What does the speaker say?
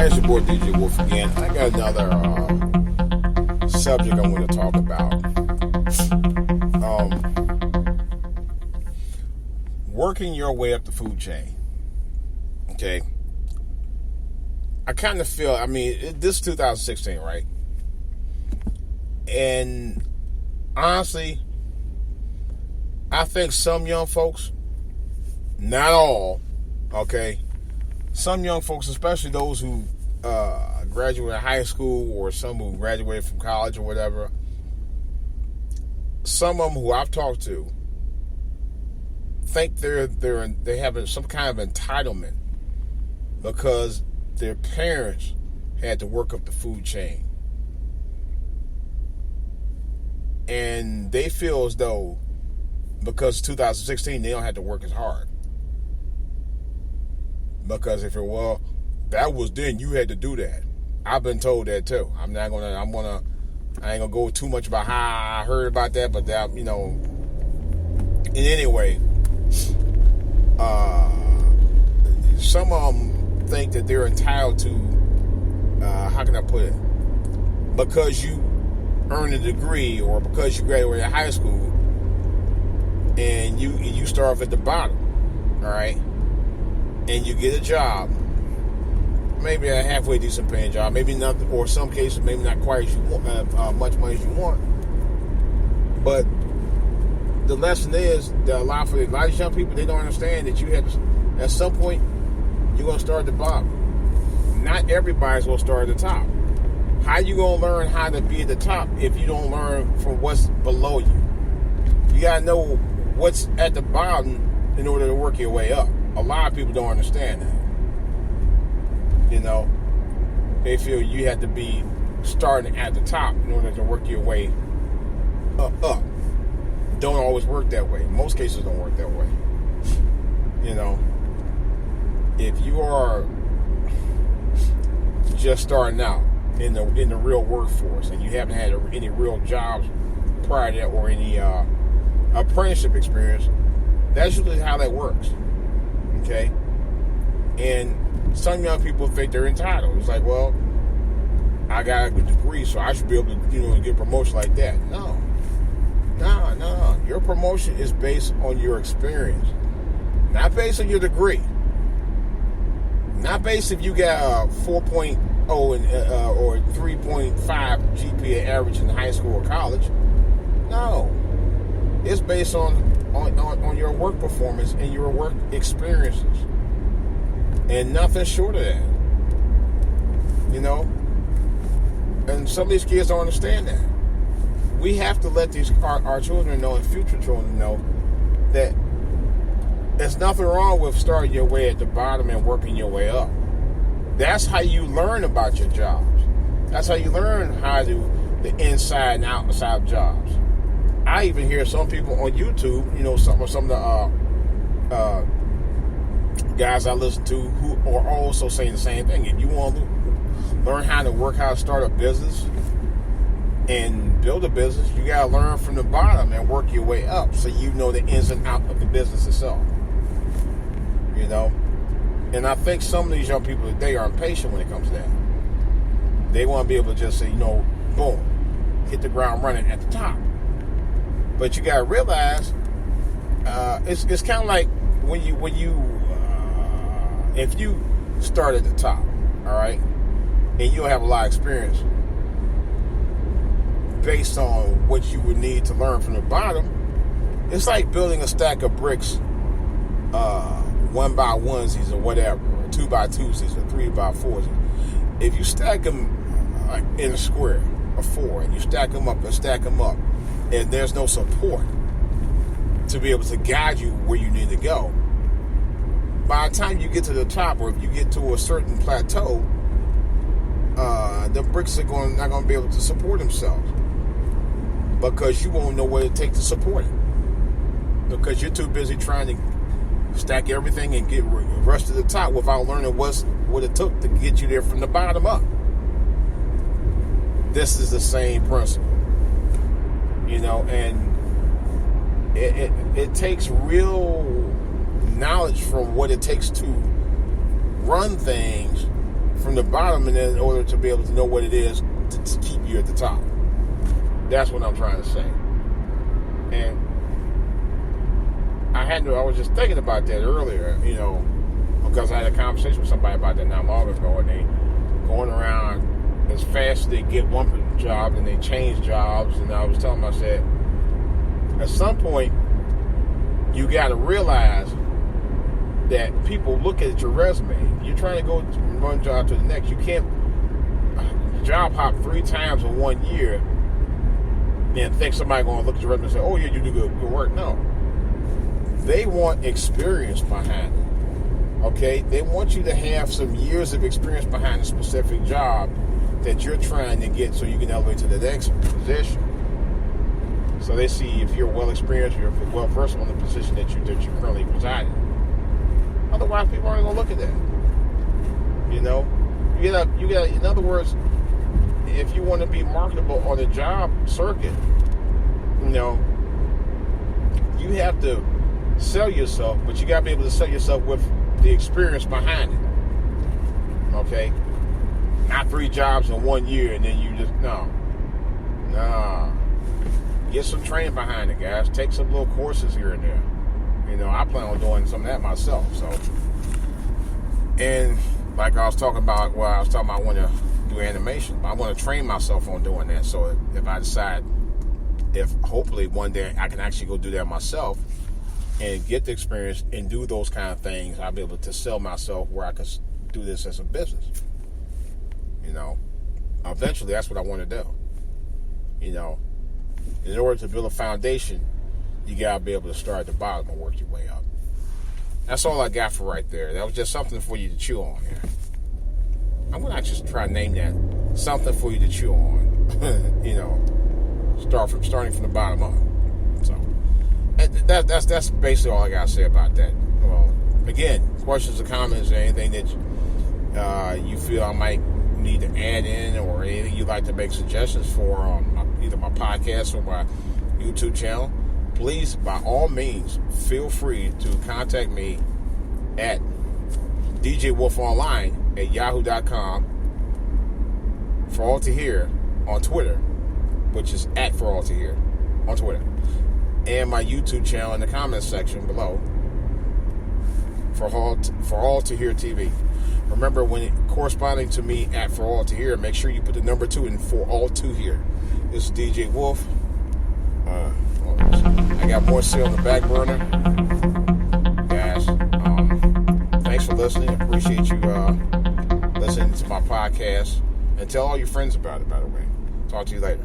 It's your boy DJ Wolf again. I got another subject I want to talk about. Working your way up the food chain. Okay. I kind of feel, this is 2016, right? And honestly, I think some young folks, not all, okay, some young folks, especially those who graduated high school or some who graduated from college or whatever, some of them who I've talked to think they have some kind of entitlement because their parents had to work up the food chain. And they feel as though because 2016 they don't have to work as hard. Because if that was then, you had to do that. I've been told that too. I ain't gonna go too much about how I heard about that, but that, in any way, some of them think that they're entitled to, how can I put it? Because you earned a degree or because you graduated high school and you start off at the bottom, all right? And you get a job, maybe a halfway decent paying job, maybe not, or some cases maybe not quite as you want, much money as you want. But the lesson is that a lot of young people, they don't understand that you had to, at some point you're gonna start at the bottom. Not everybody's gonna start at the top. How you gonna learn how to be at the top if you don't learn from what's below you? You gotta know what's at the bottom in order to work your way up. A lot of people don't understand that. They feel you have to be starting at the top in order to work your way up. Don't always work that way. Most cases don't work that way. If you are just starting out in the real workforce and you haven't had any real jobs prior to that or any apprenticeship experience, that's usually how that works. Okay? And some young people think they're entitled. It's like, well, I got a good degree, so I should be able to, get a promotion like that. No. Your promotion is based on your experience, not based on your degree. Not based if you got a 4.0 or 3.5 GPA average in high school or college. No. It's based on your work performance and your work experiences. And nothing short of that. And some of these kids don't understand that. We have to let our children know and future children know that there's nothing wrong with starting your way at the bottom and working your way up. That's how you learn about your jobs. That's how you learn how to do the inside and outside jobs. I even hear some people on YouTube, some of the guys I listen to who are also saying the same thing. If you want to learn how to start a business and build a business, you got to learn from the bottom and work your way up so you know the ins and outs of the business itself. And I think some of these young people today are impatient when it comes to that. They want to be able to just say, boom, hit the ground running at the top. But you got to realize, it's kind of like if you start at the top, all right, and you don't have a lot of experience based on what you would need to learn from the bottom, it's like building a stack of bricks, 1x1s or whatever, or 2x2s or 3x4s. If you stack them in a square of 4 and you stack them up, and there's no support to be able to guide you where you need to go, by the time you get to the top, or if you get to a certain plateau, the bricks are not going to be able to support themselves because you won't know what it takes to support it, because you're too busy trying to stack everything and rush to the top without learning what it took to get you there from the bottom up. This is the same principle, and it takes real knowledge from what it takes to run things from from the bottom in order to be able to know what it is to keep you at the top. That's what I'm trying to say. And I was just thinking about that earlier, because I had a conversation with somebody about that not long ago, and they going around as fast as they get one job and they change jobs. And I was telling them, I said, at some point, you got to realize that people look at your resume. You're trying to go from one job to the next. You can't job hop 3 times in 1 year and think somebody going to look at your resume and say, oh, yeah, you do good work. No. They want experience behind it. Okay? They want you to have some years of experience behind a specific job that you're trying to get so you can elevate to the next position. So they see if you're well experienced, you're well versed on the position that you currently reside in. Otherwise, people aren't going to look at that. You got. In other words, if you want to be marketable on the job circuit, you have to sell yourself, but you got to be able to sell yourself with the experience behind it. Okay, not 3 jobs in 1 year and then you just no. Get some training behind it, guys. Take some little courses here and there. I plan on doing some of that myself. So, and like I was talking about, I want to do animation. I want to train myself on doing that. So if I decide, hopefully one day I can actually go do that myself and get the experience and do those kind of things, I'll be able to sell myself where I can do this as a business. Eventually that's what I want to do. In order to build a foundation, you got to be able to start at the bottom and work your way up. That's all I got for right there. That was just something for you to chew on here. I'm going to just try to name that something for you to chew on. Starting from the bottom up. So that's basically all I got to say about that. Well, again, questions or comments or anything that you feel I might need to add in, or anything you'd like to make suggestions for on either my podcast or my YouTube channel, please, by all means, feel free to contact me at djwolfonline@yahoo.com, For All to Hear on Twitter, which is at For All to Hear on Twitter, and my YouTube channel in the comments section below, For All to Hear TV. Remember, when corresponding to me at For All to Hear, make sure you put the number 2 in For All to Hear. This is DJ Wolf. I got more still on the back burner. Guys, thanks for listening. I appreciate you listening to my podcast. And tell all your friends about it, by the way. Talk to you later.